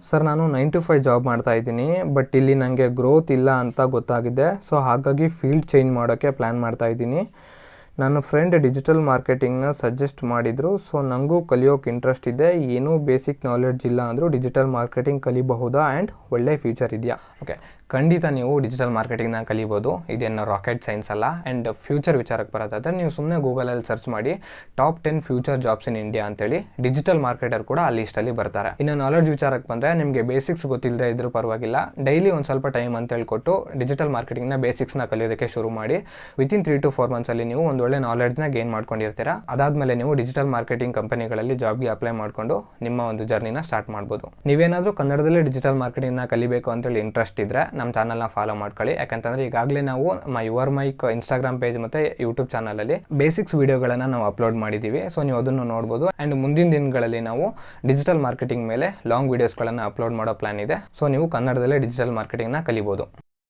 Sir ನಾನು 9 to 5 job ಮಾಡ್ತಾ ಇದ್ದೀನಿ, ಬಟ್ ಇಲ್ಲಿ ನನಗೆ ಗ್ರೋತ್ ಇಲ್ಲ ಅಂತ ಗೊತ್ತಾಗಿದೆ. ಸೊ ಹಾಗಾಗಿ ಫೀಲ್ಡ್ ಚೇಂಜ್ ಮಾಡೋಕ್ಕೆ ಪ್ಲ್ಯಾನ್ ಮಾಡ್ತಾ ಇದ್ದೀನಿ. ನನ್ನ ಫ್ರೆಂಡ್ ಡಿಜಿಟಲ್ ಮಾರ್ಕೆಟಿಂಗ್ನ ಸಜೆಸ್ಟ್ ಮಾಡಿದರು. ಸೊ ನನಗೂ ಕಲಿಯೋಕೆ ಇಂಟ್ರೆಸ್ಟ್ ಇದೆ. ಏನೂ ಬೇಸಿಕ್ ನಾಲೆಡ್ಜ್ ಇಲ್ಲ ಅಂದರೂ ಡಿಜಿಟಲ್ ಮಾರ್ಕೆಟಿಂಗ್ ಕಲಿಬಹುದಾ ಆ್ಯಂಡ್ ಒಳ್ಳೆ ಫ್ಯೂಚರ್ ಇದೆಯಾ? ಓಕೆ, ಖಂಡಿತ ನೀವು ಡಿಜಿಟಲ್ ಮಾರ್ಕೆಟಿಂಗ್ನ ಕಲಿಬೋದು. ಇದೇನು ರಾಕೆಟ್ ಸೈನ್ಸ್ ಅಲ್ಲ. ಆ್ಯಂಡ್ ಫ್ಯೂಚರ್ ವಿಚಾರಕ್ಕೆ ಬರೋದಾದರೆ ನೀವು ಸುಮ್ಮನೆ ಗೂಗಲಲ್ಲಿ ಸರ್ಚ್ ಮಾಡಿ top 10 future jobs in India ಅಂತೇಳಿ ಡಿಜಿಟಲ್ ಮಾರ್ಕೆಟರ್ ಕೂಡ ಆ ಲಿಸ್ಟಲ್ಲಿ ಬರ್ತಾರೆ. ಇನ್ನು ನಾಲೆಡ್ಜ್ ವಿಚಾರಕ್ಕೆ ಬಂದರೆ ನಿಮಗೆ ಬೇಸಿಕ್ಸ್ ಗೊತ್ತಿಲ್ಲದೆ ಇದ್ರೂ ಪರವಾಗಿಲ್ಲ, ಡೈಲಿ ಒಂದು ಸ್ವಲ್ಪ ಟೈಮ್ ಅಂತ ಹೇಳ್ಕೊಟ್ಟು ಡಿಜಿಟಲ್ ಮಾರ್ಕೆಟಿಂಗ್ನ ಬೇಸಿಕ್ಸ್ನ ಕಲಿಯೋದಕ್ಕೆ ಶುರು ಮಾಡಿ ವಿತಿನ್ 3 to 4 ಮಂತ್ಸಲ್ಲಿ ನೀವು ಒಂದು ಒಳ್ಳೆ ನಾಲೆಡ್ಜ್ನ ಗೇನ್ ಮಾಡ್ಕೊಂಡಿರ್ತೀರಾ. ಅದಾದಮೇಲೆ ನೀವು ಡಿಜಿಟಲ್ ಮಾರ್ಕೆಟಿಂಗ್ ಕಂಪನಿಗಳಲ್ಲಿ ಜಾಬ್ಗೆ ಅಪ್ಲೈ ಮಾಡಿಕೊಂಡು ನಿಮ್ಮ ಒಂದು ಜರ್ನಿನ ಸ್ಟಾರ್ಟ್ ಮಾಡ್ಬೋದು. ನೀವೇನಾದರೂ ಕನ್ನಡದಲ್ಲೇ ಡಿಜಿಟಲ್ ಮಾರ್ಕೆಟಿಂಗ್ನ ಕಲಿಬೇಕು ಅಂತೇಳಿ ಇಂಟ್ರೆಸ್ಟ್ ಇದ್ದರೆ ನಮ್ಮ ಚಾನಲ್ನ ಫಾಲೋ ಮಾಡ್ಕೊಳ್ಳಿ. ಯಾಕಂತಂದರೆ ಈಗಾಗಲೇ ನಾವು ಯುವರ್ ಮೈಕ್ ಇನ್ಸ್ಟಾಗ್ರಾಮ್ ಪೇಜ್ ಮತ್ತು ಯೂಟ್ಯೂಬ್ ಚಾನಲಲ್ಲಿ ಬೇಸಿಕ್ಸ್ ವೀಡಿಯೋಗಳನ್ನು ನಾವು ಅಪ್ಲೋಡ್ ಮಾಡಿದ್ದೀವಿ. ಸೊ ನೀವು ಅದನ್ನು ನೋಡ್ಬೋದು. ಆ್ಯಂಡ್ ಮುಂದಿನ ದಿನಗಳಲ್ಲಿ ನಾವು ಡಿಜಿಟಲ್ ಮಾರ್ಕೆಟಿಂಗ್ ಮೇಲೆ ಲಾಂಗ್ ವೀಡಿಯೋಸ್ಗಳನ್ನು ಅಪ್ಲೋಡ್ ಮಾಡೋ ಪ್ಲಾನ್ ಇದೆ. ಸೊ ನೀವು ಕನ್ನಡದಲ್ಲೇ ಡಿಜಿಟಲ್ ಮಾರ್ಕೆಟಿಂಗ್ನ ಕಲಿಬೋದು.